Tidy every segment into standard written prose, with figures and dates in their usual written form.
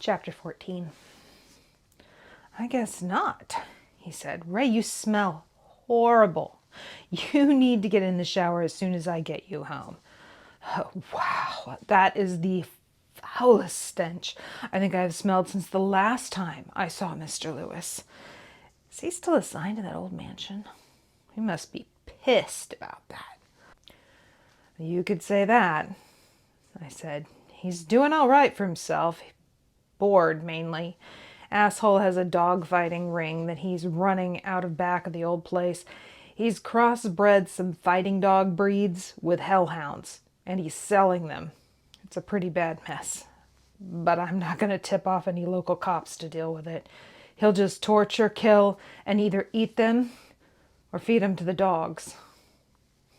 Chapter 14. I guess not, he said. Ray, you smell horrible. You need to get in the shower as soon as I get you home. Oh, wow, that is the foulest stench I think I have smelled since the last time I saw Mr. Lewis. Is he still assigned to that old mansion? He must be pissed about that. You could say that, I said. He's doing all right for himself. Bored, mainly. Asshole has a dog-fighting ring that he's running out of back of the old place. He's crossbred some fighting dog breeds with hellhounds, and he's selling them. It's a pretty bad mess. But I'm not going to tip off any local cops to deal with it. He'll just torture, kill, and either eat them or feed them to the dogs.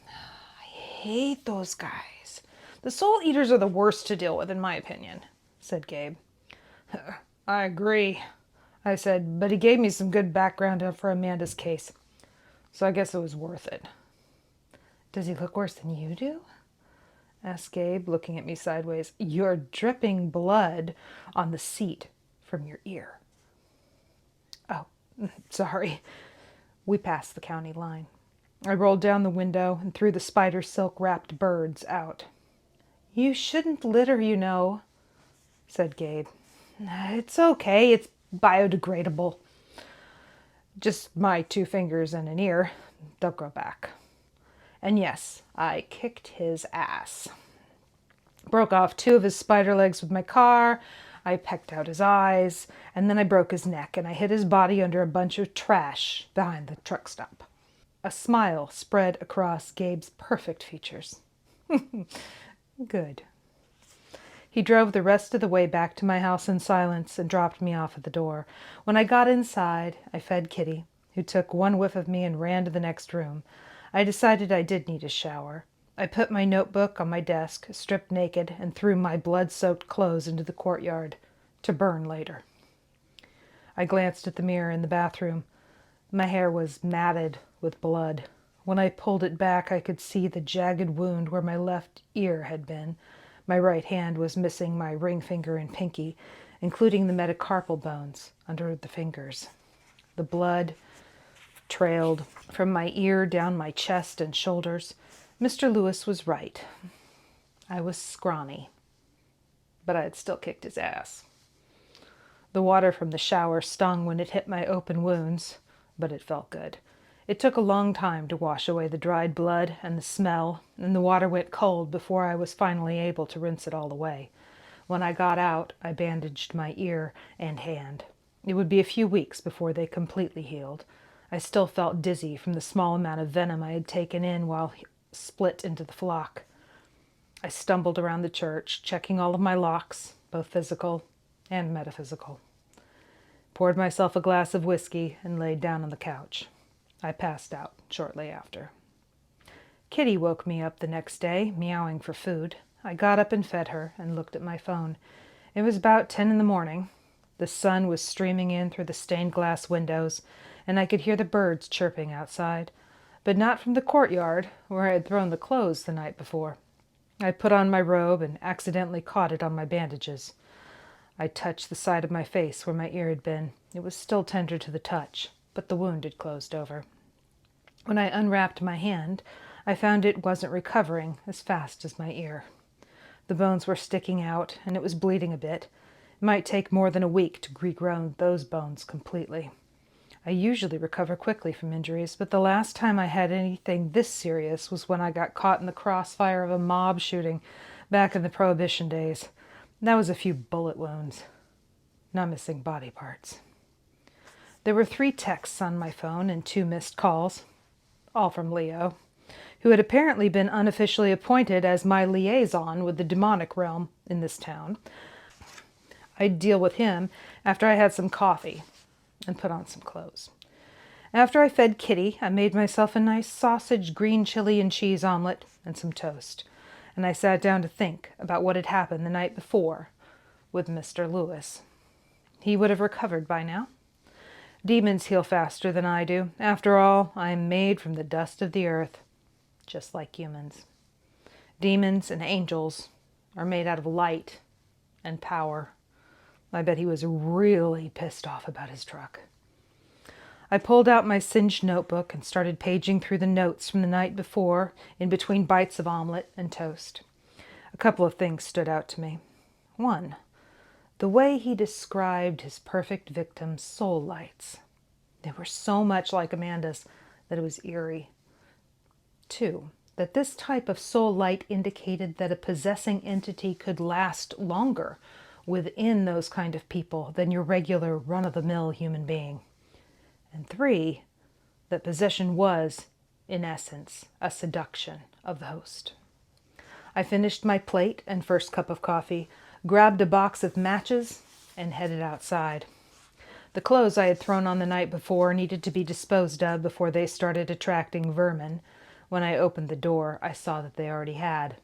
I hate those guys. The soul eaters are the worst to deal with, in my opinion, said Gabe. I agree, I said, but he gave me some good background for Amanda's case, so I guess it was worth it. Does he look worse than you do? Asked Gabe, looking at me sideways. You're dripping blood on the seat from your ear. Oh, sorry. We passed the county line. I rolled down the window and threw the spider silk-wrapped birds out. You shouldn't litter, you know, said Gabe. It's okay. It's biodegradable. Just my 2 fingers and an ear. They'll grow back. And yes, I kicked his ass. Broke off 2 of his spider legs with my car. I pecked out his eyes. And then I broke his neck and I hid his body under a bunch of trash behind the truck stop. A smile spread across Gabe's perfect features. Good. He drove the rest of the way back to my house in silence and dropped me off at the door. When I got inside, I fed Kitty, who took 1 whiff of me and ran to the next room. I decided I did need a shower. I put my notebook on my desk, stripped naked, and threw my blood-soaked clothes into the courtyard, to burn later. I glanced at the mirror in the bathroom. My hair was matted with blood. When I pulled it back, I could see the jagged wound where my left ear had been. My right hand was missing my ring finger and pinky, including the metacarpal bones under the fingers. The blood trailed from my ear down my chest and shoulders. Mr. Lewis was right. I was scrawny, but I had still kicked his ass. The water from the shower stung when it hit my open wounds, but it felt good. It took a long time to wash away the dried blood and the smell, and the water went cold before I was finally able to rinse it all away. When I got out, I bandaged my ear and hand. It would be a few weeks before they completely healed. I still felt dizzy from the small amount of venom I had taken in while split into the flock. I stumbled around the church, checking all of my locks, both physical and metaphysical. Poured myself a glass of whiskey and laid down on the couch. I passed out shortly after. Kitty woke me up the next day, meowing for food. I got up and fed her and looked at my phone. It was about 10 in the morning. The sun was streaming in through the stained glass windows, and I could hear the birds chirping outside, but not from the courtyard where I had thrown the clothes the night before. I put on my robe and accidentally caught it on my bandages. I touched the side of my face where my ear had been. It was still tender to the touch, but the wound had closed over. When I unwrapped my hand, I found it wasn't recovering as fast as my ear. The bones were sticking out, and it was bleeding a bit. It might take more than a week to regrow those bones completely. I usually recover quickly from injuries, but the last time I had anything this serious was when I got caught in the crossfire of a mob shooting back in the Prohibition days. That was a few bullet wounds, not missing body parts. There were 3 texts on my phone and 2 missed calls, all from Leo, who had apparently been unofficially appointed as my liaison with the demonic realm in this town. I'd deal with him after I had some coffee and put on some clothes. After I fed Kitty, I made myself a nice sausage, green chili, and cheese omelet and some toast, and I sat down to think about what had happened the night before with Mr. Lewis. He would have recovered by now. Demons heal faster than I do. After all, I am made from the dust of the earth, just like humans. Demons and angels are made out of light and power. I bet he was really pissed off about his truck. I pulled out my singed notebook and started paging through the notes from the night before, in between bites of omelet and toast. A couple of things stood out to me. One, the way he described his perfect victim's soul lights. They were so much like Amanda's that it was eerie. Two, that this type of soul light indicated that a possessing entity could last longer within those kind of people than your regular run-of-the-mill human being. And three, that possession was, in essence, a seduction of the host. I finished my plate and first cup of coffee, grabbed a box of matches, and headed outside. The clothes I had thrown on the night before needed to be disposed of before they started attracting vermin. When I opened the door, I saw that they already had.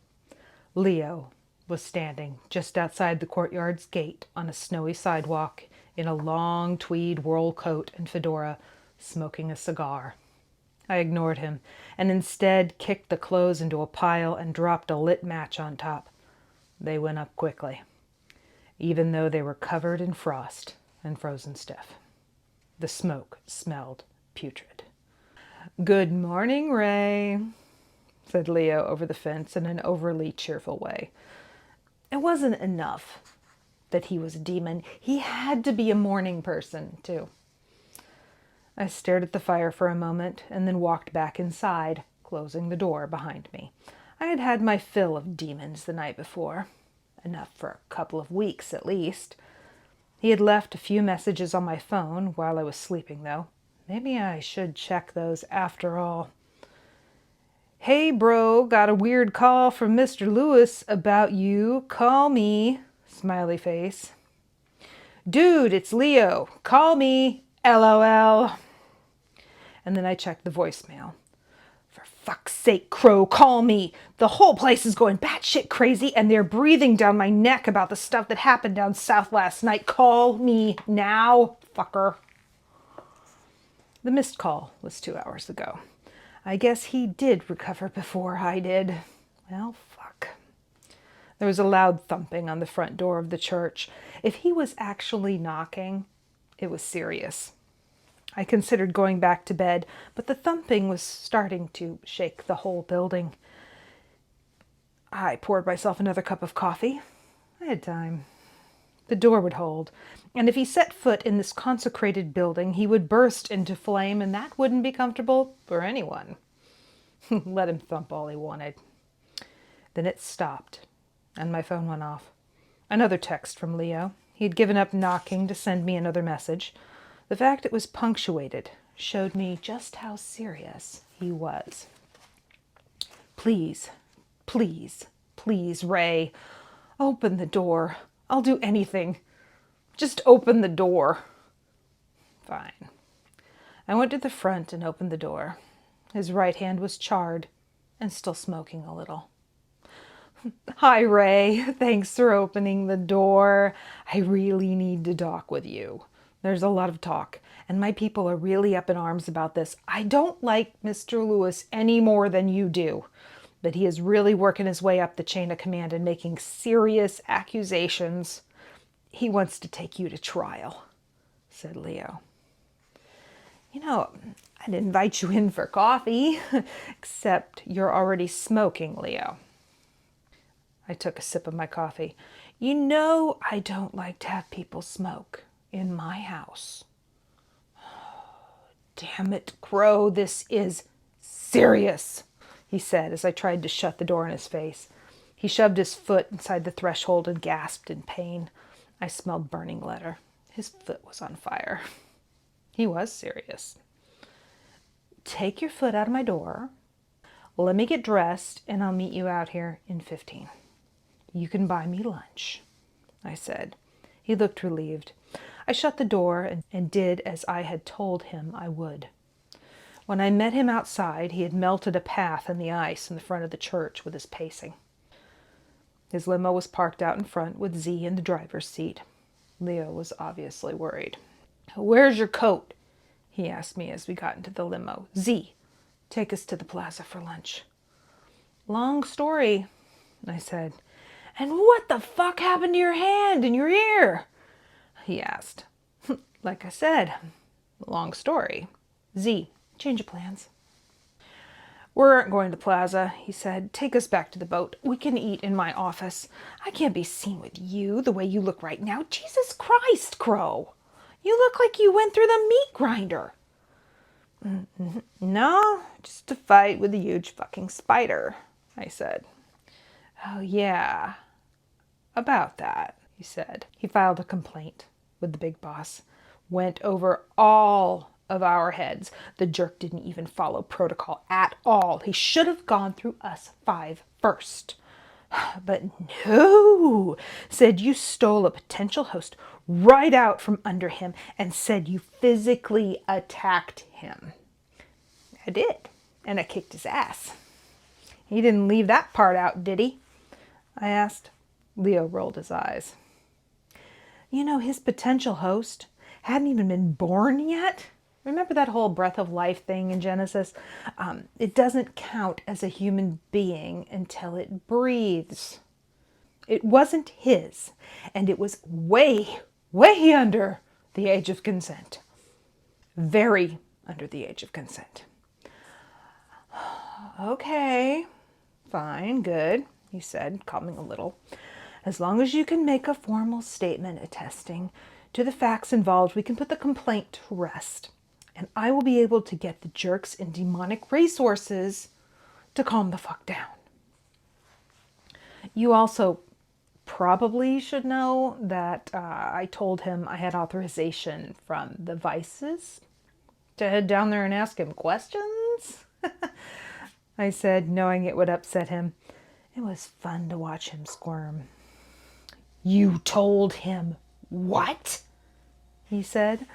Leo was standing just outside the courtyard's gate on a snowy sidewalk in a long tweed whirl coat and fedora, smoking a cigar. I ignored him and instead kicked the clothes into a pile and dropped a lit match on top. They went up quickly, even though they were covered in frost and frozen stiff. The smoke smelled putrid. "Good morning, Ray," said Leo over the fence in an overly cheerful way. It wasn't enough that he was a demon. He had to be a morning person, too. I stared at the fire for a moment and then walked back inside, closing the door behind me. I had had my fill of demons the night before. Enough for a couple of weeks, at least. He had left a few messages on my phone while I was sleeping, though. Maybe I should check those after all. "Hey, bro, got a weird call from Mr. Lewis about you. Call me." Smiley face. "Dude, it's Leo. Call me. LOL. And then I checked the voicemail. "For fuck's sake, Crow, call me. The whole place is going batshit crazy and they're breathing down my neck about the stuff that happened down south last night. Call me now, fucker." The missed call was 2 hours ago. I guess he did recover before I did. Well, fuck. There was a loud thumping on the front door of the church. If he was actually knocking, it was serious. I considered going back to bed, but the thumping was starting to shake the whole building. I poured myself another cup of coffee. I had time. The door would hold, and if he set foot in this consecrated building, he would burst into flame, and that wouldn't be comfortable for anyone. Let him thump all he wanted. Then it stopped, and my phone went off. Another text from Leo. He had given up knocking to send me another message. The fact it was punctuated showed me just how serious he was. "Please, please, please, Ray, open the door. I'll do anything. Just open the door." Fine. I went to the front and opened the door. His right hand was charred and still smoking a little. "Hi, Ray. Thanks for opening the door. I really need to talk with you. There's a lot of talk, and my people are really up in arms about this. I don't like Mr. Lewis any more than you do, but he is really working his way up the chain of command and making serious accusations. He wants to take you to trial," said Leo. "You know, I'd invite you in for coffee, except you're already smoking, Leo." I took a sip of my coffee. "You know I don't like to have people smoke in my house." "Damn it, Crow, this is serious," he said as I tried to shut the door in his face. He shoved his foot inside the threshold and gasped in pain. I smelled burning leather. His foot was on fire. He was serious. "Take your foot out of my door. Let me get dressed, and I'll meet you out here in 15. You can buy me lunch," I said. He looked relieved. I shut the door and did as I had told him I would. When I met him outside, he had melted a path in the ice in the front of the church with his pacing. His limo was parked out in front with Z in the driver's seat. Leo was obviously worried. "Where's your coat?" he asked me as we got into the limo. "Z, take us to the plaza for lunch." "Long story," I said. "And what the fuck happened to your hand and your ear?" he asked. Like I said, long story. Z, change of plans. We're going to the plaza, he said. Take us back to the boat. We can eat in my office. I can't be seen with you the way you look right now. Jesus Christ, Crow. You look like you went through the meat grinder. No, just a fight with a huge fucking spider, I said. Oh, yeah. About that, he said. He filed a complaint with the big boss. Went over all of our heads. The jerk didn't even follow protocol at all. He should have gone through us 5 first. But no, said you stole a potential host right out from under him and said you physically attacked him. I did, and I kicked his ass. He didn't leave that part out, did he? I asked. Leo rolled his eyes. You know, his potential host hadn't even been born yet. Remember that whole breath of life thing in Genesis? It doesn't count as a human being until it breathes. It wasn't his, and it was way, way under the age of consent. Very under the age of consent. Okay, fine, good, he said, calming a little. As long as you can make a formal statement attesting to the facts involved, we can put the complaint to rest. And I will be able to get the jerks and demonic resources to calm the fuck down. You also probably should know that I told him I had authorization from the Vices to head down there and ask him questions. I said, knowing it would upset him. It was fun to watch him squirm. You told him what? He said.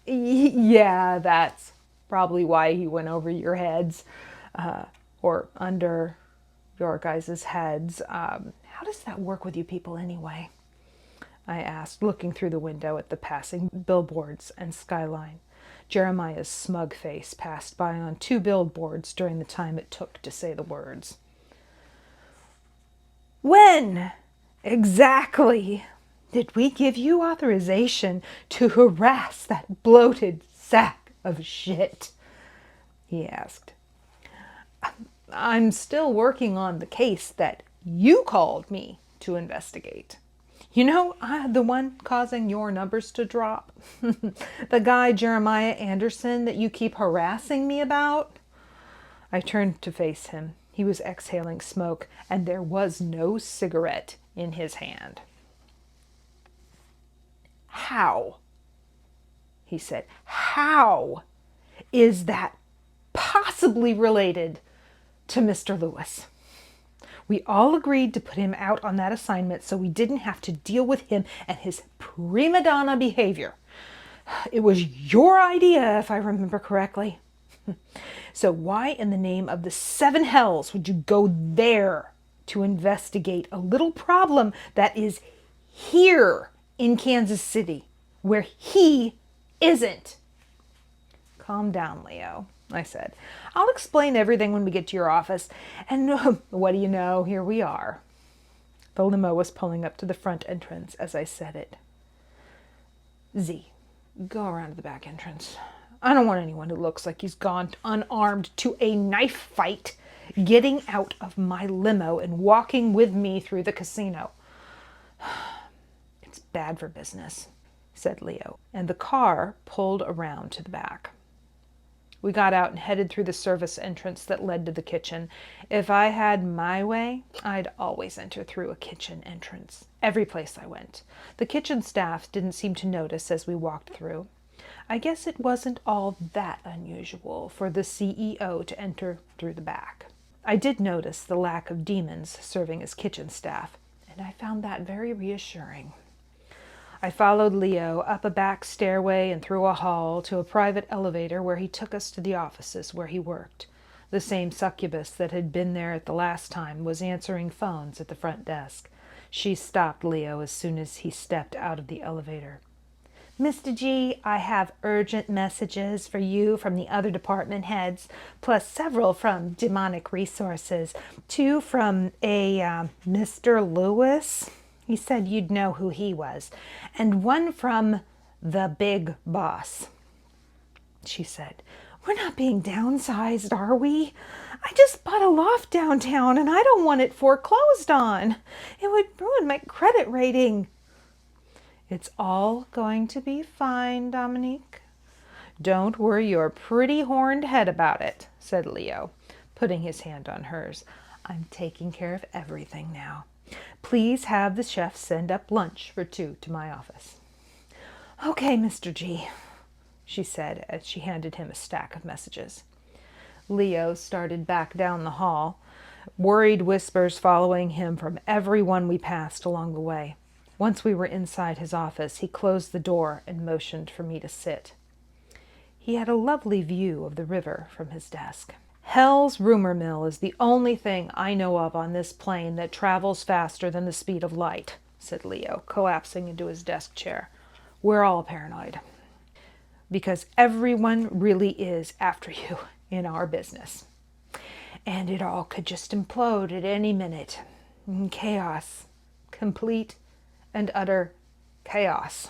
Yeah, that's probably why he went over your heads, or under your guys' heads. How does that work with you people anyway? I asked, looking through the window at the passing billboards and skyline. Jeremiah's smug face passed by on 2 billboards during the time it took to say the words. When exactly did we give you authorization to harass that bloated sack of shit? He asked. I'm still working on the case that you called me to investigate. You know, the one causing your numbers to drop? The guy Jeremiah Anderson that you keep harassing me about? I turned to face him. He was exhaling smoke, and there was no cigarette in his hand. How? He said. How is that possibly related to Mr. Lewis? We all agreed to put him out on that assignment so we didn't have to deal with him and his prima donna behavior. It was your idea, if I remember correctly. So why in the name of the 7 hells would you go there to investigate a little problem that is here in Kansas City, where he isn't? Calm down, Leo, I said. I'll explain everything when we get to your office. And what do you know? Here we are. The limo was pulling up to the front entrance as I said it. Z, go around to the back entrance. I don't want anyone who looks like he's gone unarmed to a knife fight getting out of my limo and walking with me through the casino. It's bad for business, said Leo, and the car pulled around to the back. We got out and headed through the service entrance that led to the kitchen. If I had my way, I'd always enter through a kitchen entrance, every place I went. The kitchen staff didn't seem to notice as we walked through. I guess it wasn't all that unusual for the CEO to enter through the back. I did notice the lack of demons serving as kitchen staff, and I found that very reassuring. I followed Leo up a back stairway and through a hall to a private elevator where he took us to the offices where he worked. The same succubus that had been there at the last time was answering phones at the front desk. She stopped Leo as soon as he stepped out of the elevator. Mr. G, I have urgent messages for you from the other department heads, plus several from Demonic Resources. 2 from a Mr. Lewis, He said you'd know who he was. And one from the big boss. She said, "We're not being downsized, are we? I just bought a loft downtown and I don't want it foreclosed on. It would ruin my credit rating." "It's all going to be fine, Dominique. Don't worry your pretty horned head about it," said Leo, putting his hand on hers. "I'm taking care of everything now. Please have the chef send up lunch for 2 to my office." "Okay, Mr. G," she said as she handed him a stack of messages. Leo started back down the hall, worried whispers following him from everyone we passed along the way. Once we were inside his office, he closed the door and motioned for me to sit. He had a lovely view of the river from his desk. "Hell's rumor mill is the only thing I know of on this plane that travels faster than the speed of light," said Leo, collapsing into his desk chair. "We're all paranoid. Because everyone really is after you in our business. And it all could just implode at any minute. Chaos. Complete and utter chaos.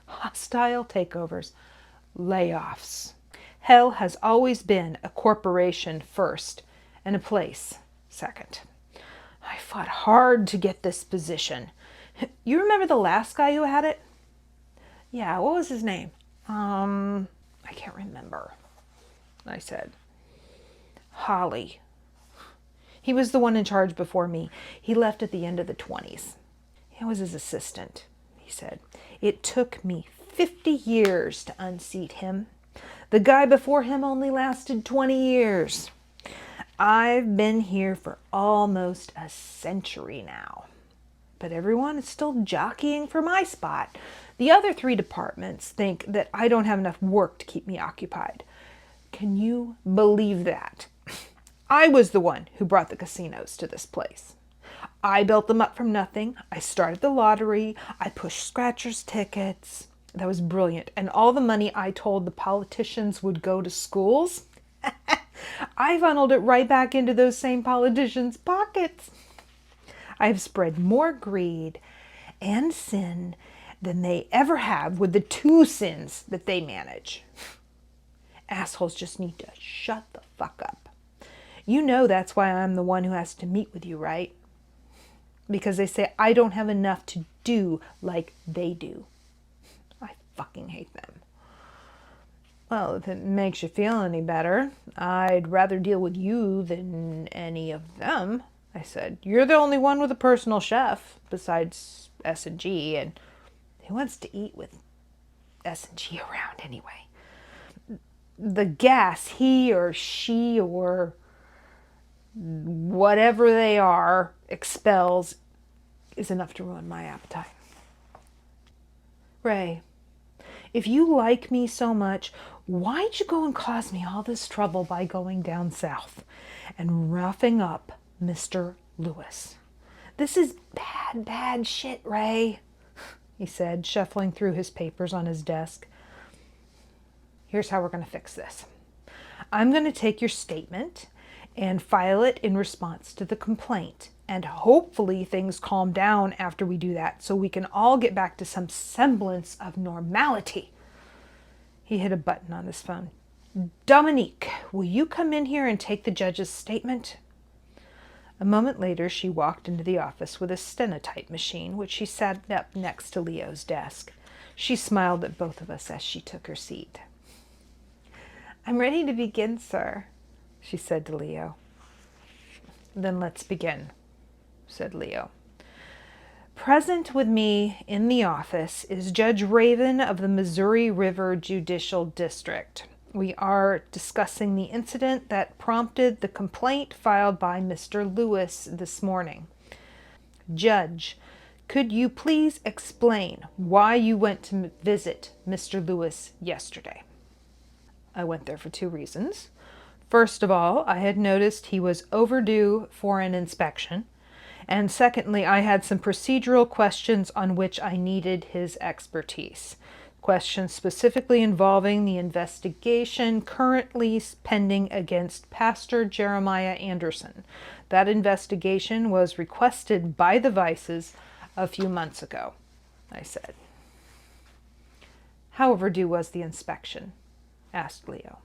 Hostile takeovers. Layoffs. Hell has always been a corporation first and a place second. I fought hard to get this position. You remember the last guy who had it?" "Yeah, what was his name?" I can't remember," I said. "Holly. He was the one in charge before me. He left at the end of the 20s. I was his assistant," he said. "It took me 50 years to unseat him. The guy before him only lasted 20 years. I've been here for almost a century now. But everyone is still jockeying for my spot. The other 3 departments think that I don't have enough work to keep me occupied. Can you believe that? I was the one who brought the casinos to this place. I built them up from nothing. I started the lottery. I pushed scratchers tickets. That was brilliant. And all the money I told the politicians would go to schools, I funneled it right back into those same politicians' pockets. I've spread more greed and sin than they ever have with the 2 sins that they manage. Assholes just need to shut the fuck up. You know that's why I'm the one who has to meet with you, right? Because they say I don't have enough to do like they do. I fucking hate them." "Well, if it makes you feel any better, I'd rather deal with you than any of them," I said. "You're the only one with a personal chef, besides S&G, and who wants to eat with S&G around anyway? The gas he or she or whatever they are expels is enough to ruin my appetite." "Ray, if you like me so much, why'd you go and cause me all this trouble by going down south and roughing up Mr. Lewis? This is bad, bad shit, Ray," he said, shuffling through his papers on his desk. "Here's how we're going to fix this. I'm going to take your statement and file it in response to the complaint. And hopefully things calm down after we do that so we can all get back to some semblance of normality." He hit a button on his phone. "Dominique, will you come in here and take the judge's statement?" A moment later, she walked into the office with a stenotype machine, which she sat up next to Leo's desk. She smiled at both of us as she took her seat. "I'm ready to begin, sir," she said to Leo. "Then let's begin," said Leo. "Present with me in the office is Judge Raven of the Missouri River Judicial District. We are discussing the incident that prompted the complaint filed by Mr. Lewis this morning. Judge, could you please explain why you went to visit Mr. Lewis yesterday?" "I went there for 2 reasons. First of all, I had noticed he was overdue for an inspection. And secondly, I had some procedural questions on which I needed his expertise. Questions specifically involving the investigation currently pending against Pastor Jeremiah Anderson. That investigation was requested by the Vices A few months ago, I said. How overdue was the inspection? Asked Leo.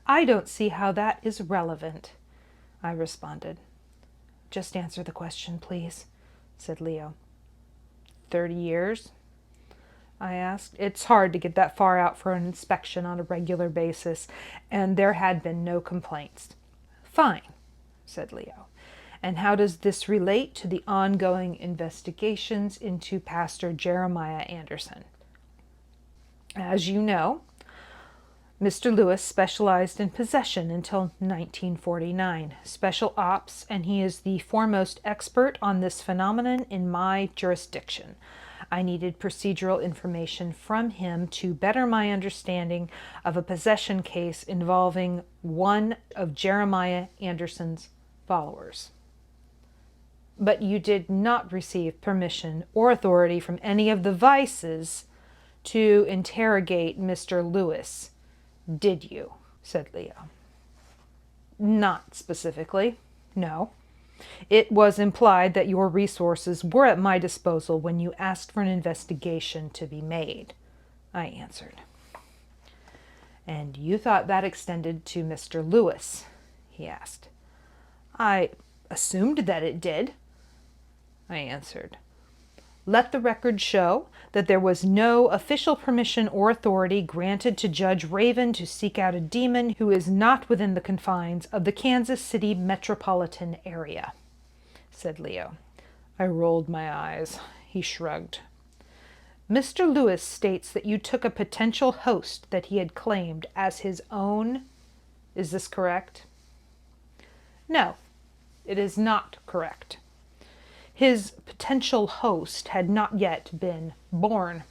I don't see how that is relevant, I responded. Just answer the question, please, said Leo. 30 years? I asked. It's hard to get that far out for an inspection on a regular basis, and there had been no complaints. Fine, said Leo. And how does this relate to the ongoing investigations into Pastor Jeremiah Anderson? As you know, Mr. Lewis specialized in possession until 1949, special ops, and he is the foremost expert on this phenomenon in my jurisdiction. I needed procedural information from him to better my understanding of a possession case involving one of Jeremiah Anderson's followers. But you did not receive permission or authority from any of the vices to interrogate Mr. Lewis, did you? Said Leo. Not specifically, no. It was implied that your resources were at my disposal when you asked for an investigation to be made, I answered. And you thought that extended to Mr. Lewis, he asked. I assumed that it did, I answered. Let the record show that there was no official permission or authority granted to Judge Raven to seek out a demon who is not within the confines of the Kansas City metropolitan area, said Leo. I rolled my eyes. He shrugged. Mr. Lewis states that you took a potential host that he had claimed as his own. Is this correct? No, it is not correct. His potential host had not yet been born.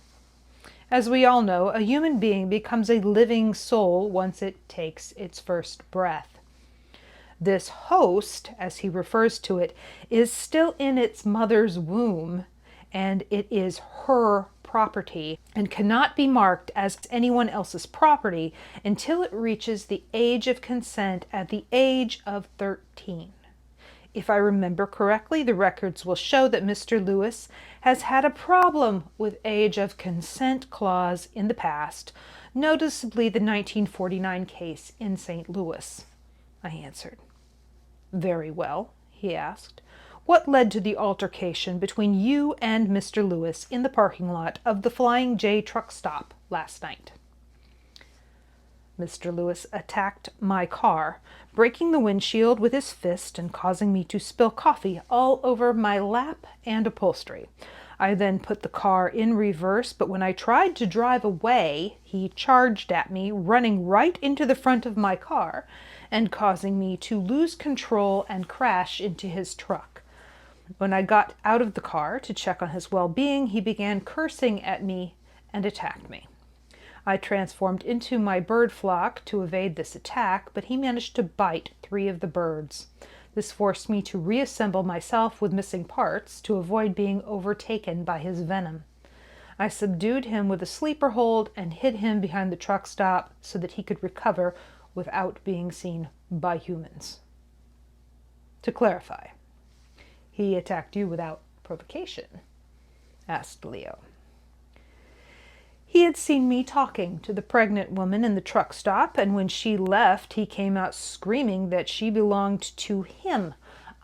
As we all know, a human being becomes a living soul once it takes its first breath. This host, as he refers to it, is still in its mother's womb, and it is her property and cannot be marked as anyone else's property until it reaches the age of consent at the age of 13. If I remember correctly, the records will show that Mr. Lewis has had a problem with age of consent clause in the past, noticeably the 1949 case in St. Louis, I answered. Very well, he asked. What led to the altercation between you and Mr. Lewis in the parking lot of the Flying J truck stop last night? Mr. Lewis attacked my car, breaking the windshield with his fist and causing me to spill coffee all over my lap and upholstery. I then put the car in reverse, but when I tried to drive away, he charged at me, running right into the front of my car and causing me to lose control and crash into his truck. When I got out of the car to check on his well-being, he began cursing at me and attacked me. I transformed into my bird flock to evade this attack, but he managed to bite 3 of the birds. This forced me to reassemble myself with missing parts to avoid being overtaken by his venom. I subdued him with a sleeper hold and hid him behind the truck stop so that he could recover without being seen by humans. To clarify, he attacked you without provocation? Asked Leo. He had seen me talking to the pregnant woman in the truck stop, and when she left, he came out screaming that she belonged to him.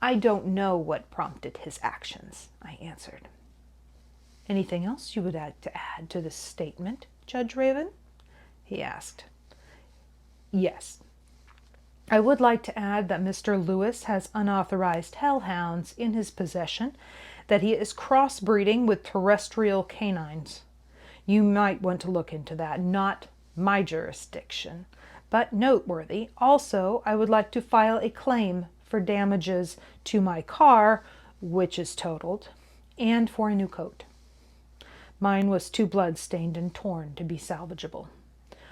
I don't know what prompted his actions, I answered. Anything else you would like to add to this statement, Judge Raven? He asked. Yes. I would like to add that Mr. Lewis has unauthorized hellhounds in his possession, that he is crossbreeding with terrestrial canines. You might want to look into that, not my jurisdiction, but noteworthy. Also, I would like to file a claim for damages to my car, which is totaled, and for a new coat. Mine was too blood-stained and torn to be salvageable.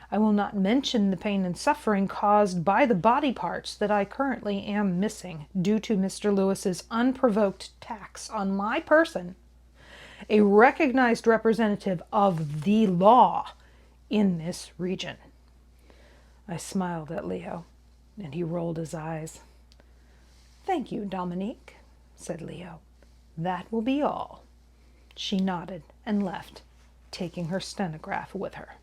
I will not mention the pain and suffering caused by the body parts that I currently am missing due to Mr. Lewis's unprovoked attacks on my person, a recognized representative of the law in this region. I smiled at Leo, and he rolled his eyes. Thank you, Dominique, said Leo. That will be all. She nodded and left, taking her stenograph with her.